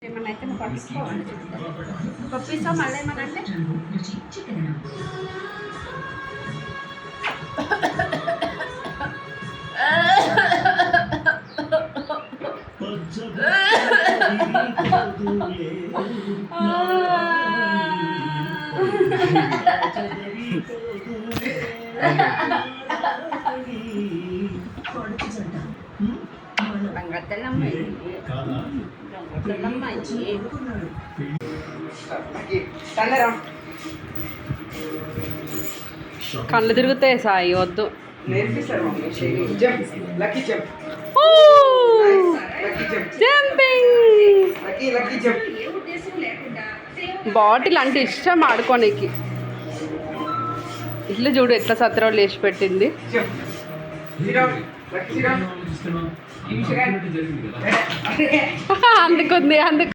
ఏమన్నా అయితే నువ్వు పట్టించుకోవాలి. పప్పిస్తావు మళ్ళీ ఏమన్నా అంటే కళ్ళు తిరుగుతాయి సాయి, వద్దు. బాటిల్ అంటే ఇష్టం ఆడుకోనికి. ఇల్లు చూడు ఎట్లా సత్రాలు వేసి పెట్టింది. అందుకుంది అందుకు